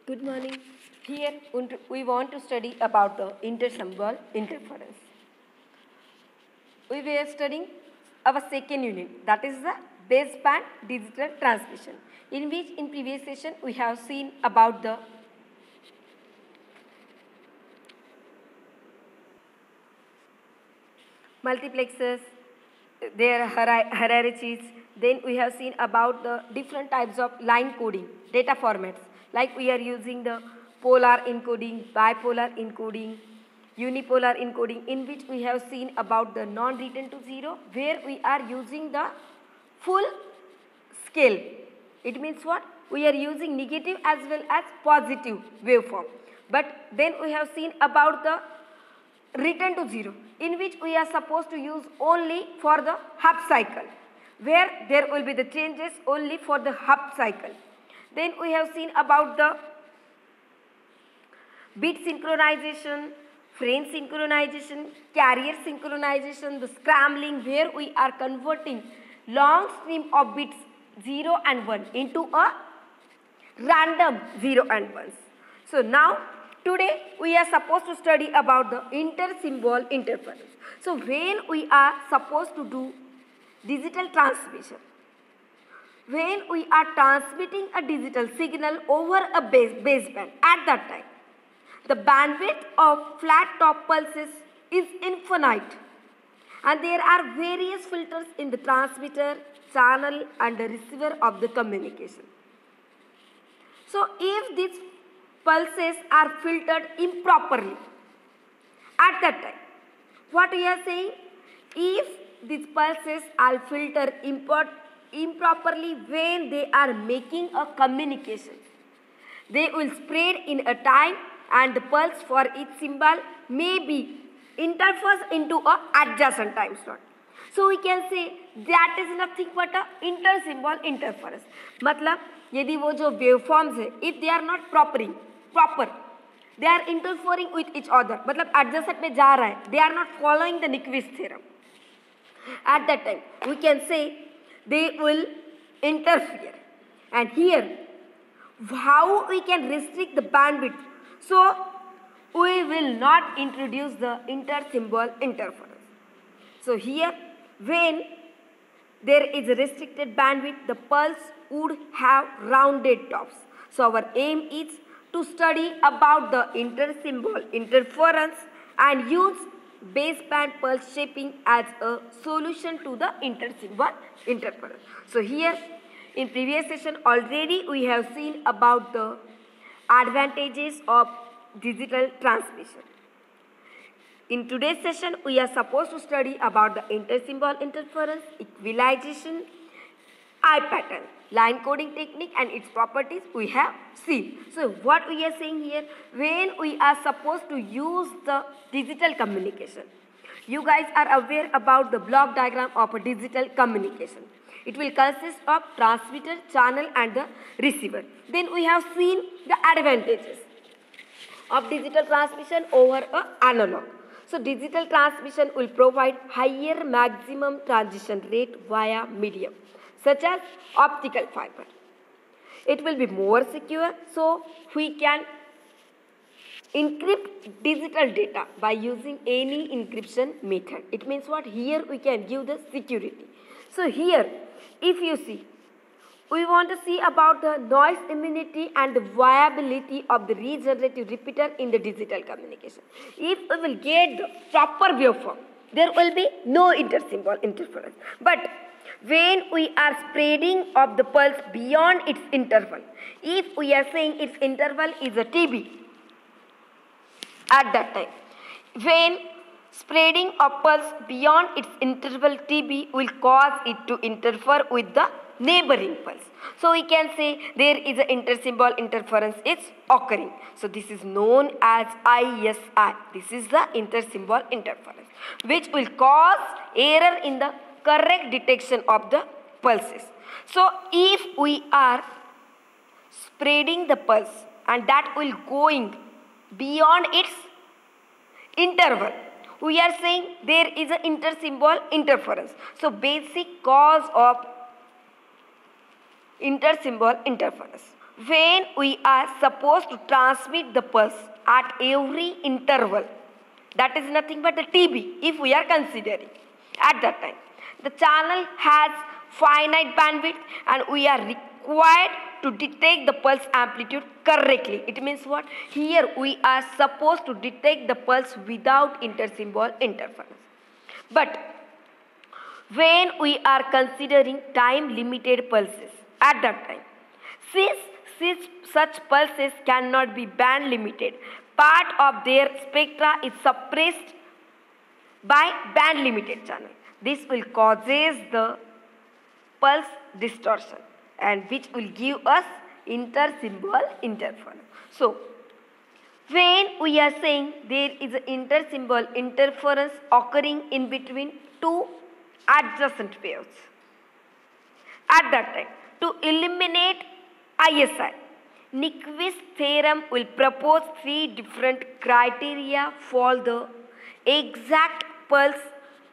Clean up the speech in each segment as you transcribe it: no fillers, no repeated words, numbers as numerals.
Good morning. Here we want to study about the intersymbol interference. We were studying our second unit, that is the baseband digital transmission, in which in previous session we have seen about the multiplexers, their hierarchies. Then we have seen about the different types of line coding, data formats, like we are using the polar encoding, bipolar encoding, unipolar encoding, in which we have seen about the non-return to zero, where we are using the full scale. It means what? We are using negative as well as positive waveform. But then we have seen about the return to zero, in which we are supposed to use only for the half cycle, where there will be the changes only for the half cycle. Then we have seen about the bit synchronization, frame synchronization, carrier synchronization, the scrambling, where we are converting long stream of bits 0 and 1 into a random 0 and 1s. So now today we are supposed to study about the intersymbol interference. So when we are supposed to do digital transmission, when we are transmitting a digital signal over a baseband, at that time the bandwidth of flat top pulses is infinite, and there are various filters in the transmitter, channel and the receiver of the communication. So if these pulses are filtered improperly, at that time, what we are saying, if these pulses are filtered improperly when they are making a communication, they will spread in a time, and the pulse for each symbol may be interferes into a adjacent time slot. So we can say that is nothing but a intersymbol interference. मतलब यदि वो जो waveforms है, if they are not proper, they are interfering with each other, मतलब adjacent में जा रहा है, they are not following the Nyquist theorem. At that time, we can say they will interfere. And here, how we can restrict the bandwidth? So we will not introduce the intersymbol interference. So here, when there is a restricted bandwidth, the pulse would have rounded tops. So our aim is to study about the intersymbol interference and use baseband pulse shaping as a solution to the intersymbol interference. So here in previous session already we have seen about the advantages of digital transmission. In today's session, we are supposed to study about the intersymbol interference, equalization, eye pattern, line coding technique and its properties we have seen. So what we are saying here, when we are supposed to use the digital communication, you guys are aware about the block diagram of a digital communication. It will consist of transmitter, channel and the receiver. Then we have seen the advantages of digital transmission over analog. So digital transmission will provide higher maximum transition rate via medium, such as optical fiber. It will be more secure, so we can encrypt digital data by using any encryption method. It means what? Here we can give the security. So here, if you see, we want to see about the noise immunity and the viability of the regenerative repeater in the digital communication. If we will get the proper waveform, there will be no intersymbol interference. But when we are spreading of the pulse beyond its interval, if we are saying its interval is a TB, at that time, when spreading of pulse beyond its interval TB will cause it to interfere with the neighboring pulse. So we can say there is an intersymbol interference is occurring. So this is known as ISI. This is the intersymbol interference, which will cause error in the correct detection of the pulses. So if we are spreading the pulse and that will going beyond its interval, we are saying there is an intersymbol interference. So basic cause of intersymbol interference. when we are supposed to transmit the pulse at every interval, that is nothing but the TB, if we are considering at that time. The channel has finite bandwidth and we are required to detect the pulse amplitude correctly. It means what? Here we are supposed to detect the pulse without intersymbol interference. But when we are considering time limited pulses at that time, since such pulses cannot be band limited, part of their spectra is suppressed by band limited channel. This will causes the pulse distortion and which will give us intersymbol interference. So, when we are saying there is an intersymbol interference occurring in between two adjacent waves, at that time, to eliminate ISI, Nyquist theorem will propose three different criteria for the exact pulse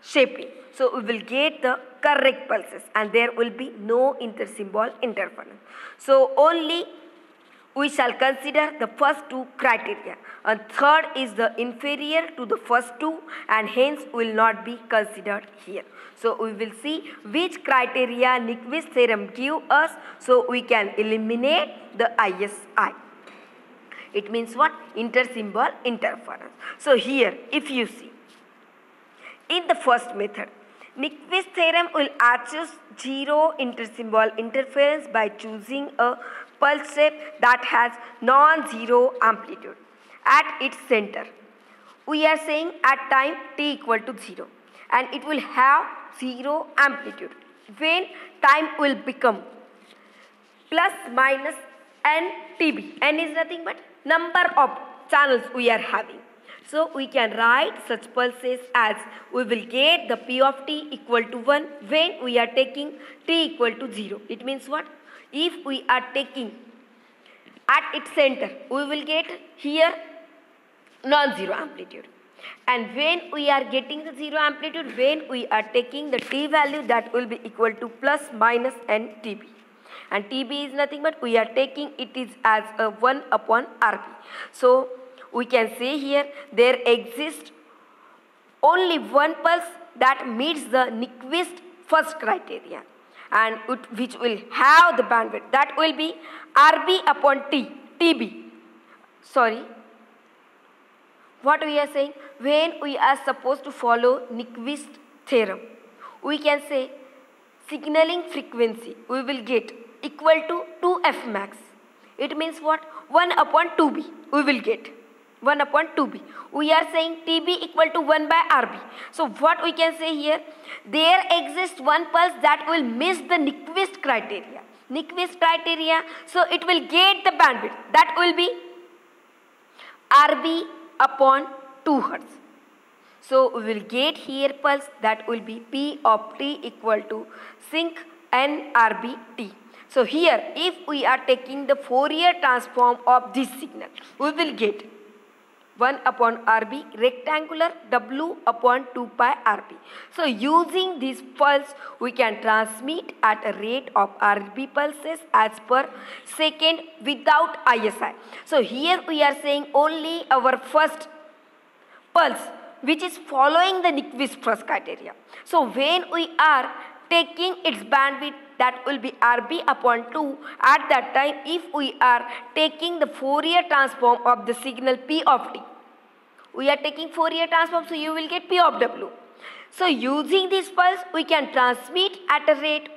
shaping. So we will get the correct pulses and there will be no intersymbol interference. So only we shall consider the first two criteria, and third is the inferior to the first two and hence will not be considered here. So we will see which criteria Nyquist theorem give us so we can eliminate the ISI. It means what? Intersymbol interference. So here if you see, in the first method, Nyquist theorem will achieve zero intersymbol interference by choosing a pulse shape that has non-zero amplitude at its center. We are saying at time t equal to 0 and it will have 0 amplitude. When time will become plus minus n TB, n is nothing but number of channels we are having. So we can write such pulses as we will get the P of t equal to 1 when we are taking t equal to 0. It means what? If we are taking at its center, we will get here non-zero amplitude. And when we are getting the zero amplitude, when we are taking the t value, that will be equal to plus minus n TB. And TB is nothing but we are taking it is as a 1 upon RB. So we can say here there exists only one pulse that meets the Nyquist first criteria and which will have the bandwidth, that will be RB upon TB. Sorry, what we are saying, when we are supposed to follow Nyquist theorem, we can say signaling frequency we will get equal to 2f max. It means what? 1 upon 2b we will get. 1 upon 2b. We are saying TB equal to 1 by RB. So what we can say here? There exists one pulse that will miss the Nyquist criteria. Nyquist criteria, so it will get the bandwidth. That will be RB upon 2 Hertz. So we will get here pulse that will be P of t equal to sinc n RB t. So here if we are taking the Fourier transform of this signal, we will get 1 upon RB rectangular W upon 2 pi RB. So using this pulse we can transmit at a rate of RB pulses as per second without ISI. So here we are saying only our first pulse which is following the Nyquist first criteria. So when we are taking its bandwidth, that will be RB upon 2. At that time, if we are taking the Fourier transform of the signal P of t, we are taking Fourier transform, so you will get P of W. So using this pulse, we can transmit at a rate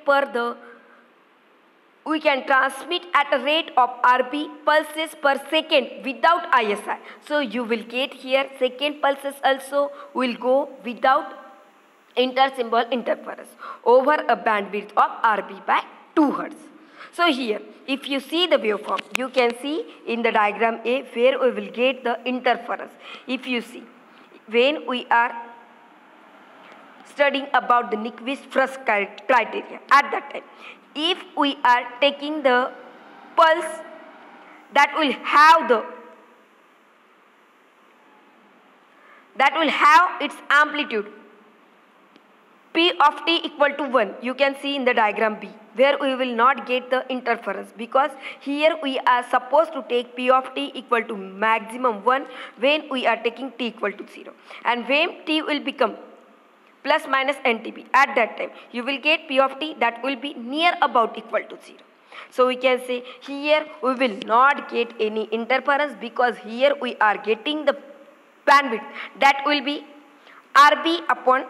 of RB pulses per second without ISI. So you will get here second pulses also will go without intersymbol interference over a bandwidth of RB by 2 Hertz. So here if you see the waveform, you can see in the diagram A where we will get the interference. If you see, when we are studying about the Nyquist first criteria, at that time if we are taking the pulse that will have its amplitude P of t equal to 1, you can see in the diagram B, where we will not get the interference, because here we are supposed to take P of t equal to maximum 1 when we are taking t equal to 0. And when t will become plus minus ntb, at that time you will get P of t that will be near about equal to 0. So we can say here we will not get any interference, because here we are getting the bandwidth that will be Rb upon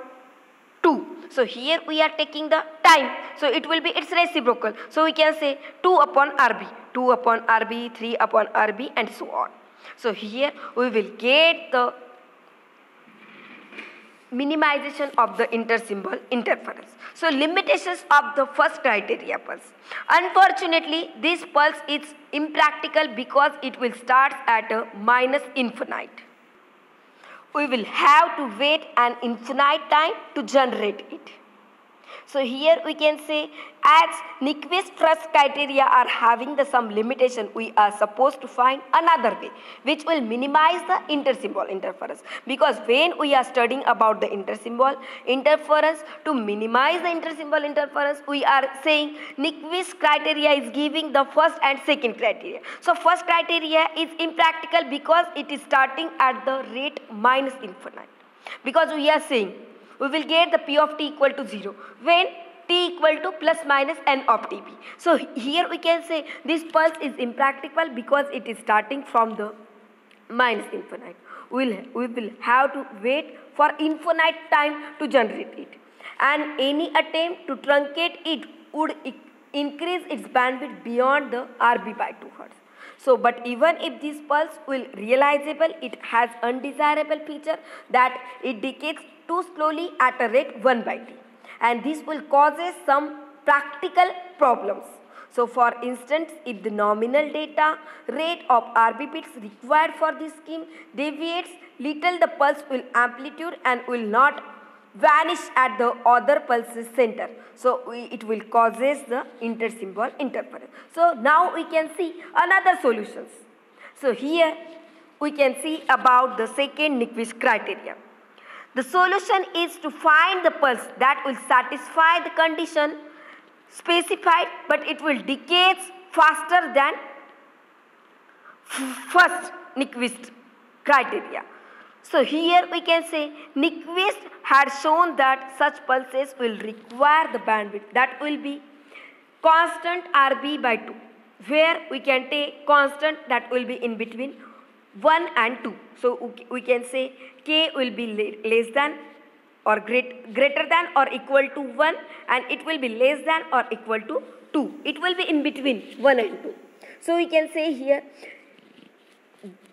2. So here we are taking the time, so it will be its reciprocal. So we can say 2 upon Rb, 2 upon Rb, 3 upon Rb, and so on. So here we will get the minimization of the intersymbol interference. So limitations of the first criteria pulse. Unfortunately, this pulse is impractical because it will start at a minus infinite. We will have to wait an infinite time to generate it. So here we can say, as Nyquist first criteria are having the some limitation, we are supposed to find another way which will minimize the intersymbol interference. Because when we are studying about the intersymbol interference, to minimize the intersymbol interference, we are saying Nyquist criteria is giving the first and second criteria. So first criteria is impractical because it is starting at the rate minus infinite. Because we are saying we will get the P of t equal to 0 when t equal to plus minus n of tb. So here we can say this pulse is impractical because it is starting from the minus infinite. We will have to wait for infinite time to generate it, and any attempt to truncate it would increase its bandwidth beyond the Rb by 2 Hz. So, but even if this pulse will realizable, it has undesirable feature that it decays too slowly at a rate 1 by t, and this will causes some practical problems. So, for instance, if the nominal data rate of Rb bits required for this scheme deviates little, the pulse will amplitude and will not vanish at the other pulse's center. So it will causes the intersymbol interference. So now we can see another solutions. So here we can see about the second Nyquist criteria. The solution is to find the pulse that will satisfy the condition specified, but it will decay faster than first Nyquist criteria. So here we can say Nyquist had shown that such pulses will require the bandwidth that will be constant Rb by 2, where we can take constant that will be in between 1 and 2. So we can say k will be less than or greater than or equal to 1, and it will be less than or equal to 2. It will be in between 1 and 2. So we can say here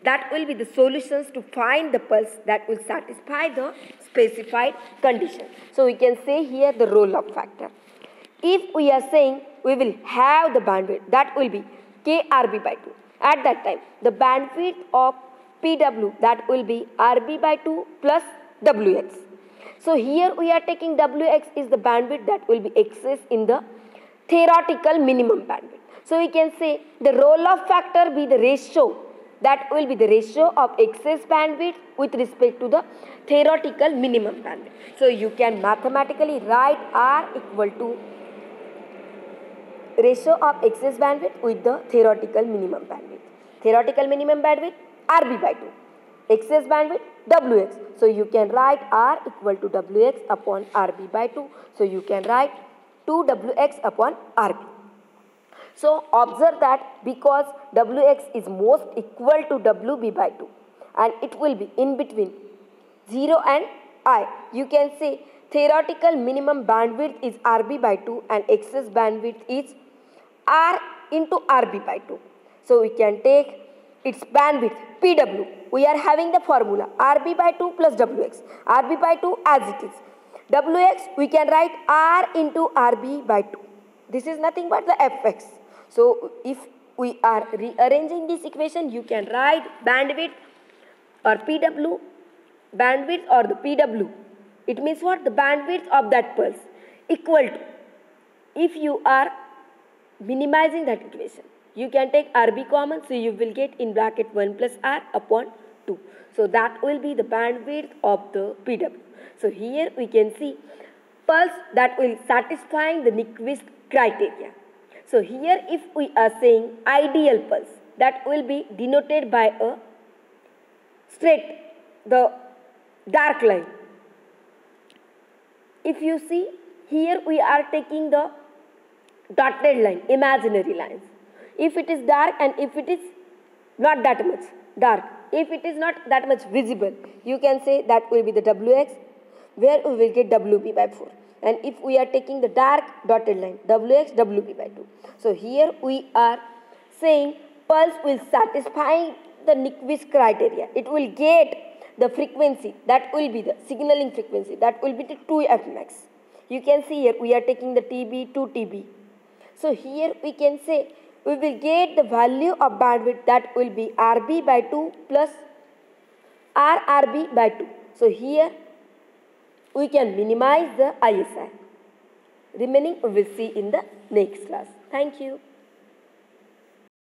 that will be the solutions to find the pulse that will satisfy the specified condition. So we can say here the roll-up factor. If we are saying we will have the bandwidth that will be kRb by 2, at that time the bandwidth of Pw that will be Rb by 2 plus Wx. So here we are taking Wx is the bandwidth that will be excess in the theoretical minimum bandwidth. So we can say the roll-up factor be the ratio, that will be the ratio of excess bandwidth with respect to the theoretical minimum bandwidth. So you can mathematically write R equal to ratio of excess bandwidth with the theoretical minimum bandwidth. Theoretical minimum bandwidth Rb by 2. Excess bandwidth Wx. So you can write R equal to Wx upon Rb by 2. So you can write 2Wx upon Rb. So observe that because Wx is most equal to Wb by 2 and it will be in between 0 and I, you can say theoretical minimum bandwidth is Rb by 2 and excess bandwidth is R into Rb by 2. So we can take its bandwidth Pw. We are having the formula Rb by 2 plus Wx. Rb by 2 as it is. Wx we can write R into Rb by 2. This is nothing but the Fx. So if we are rearranging this equation, you can write bandwidth or Pw, bandwidth or the Pw. It means what? The bandwidth of that pulse equal to, if you are minimizing that equation, you can take Rb common, so you will get in bracket 1 plus R upon 2. So that will be the bandwidth of the Pw. So here we can see pulse that will satisfying the Nyquist criteria. So here if we are saying ideal pulse, that will be denoted by a straight, the dark line. If you see here we are taking the dotted line, imaginary lines. If it is dark and if it is not that much dark, if it is not that much visible, you can say that will be the Wx, where we will get Wb by 4. And if we are taking the dark dotted line, Wx, Wb by 2. So here we are saying pulse will satisfy the Nyquist criteria. It will get the frequency, that will be the signaling frequency, that will be the 2f max. You can see here we are taking the TB, 2 TB. So here we can say we will get the value of bandwidth, that will be Rb by 2 plus Rrb by 2. So here we can minimize the ISI. Remaining we will see in the next class. Thank you.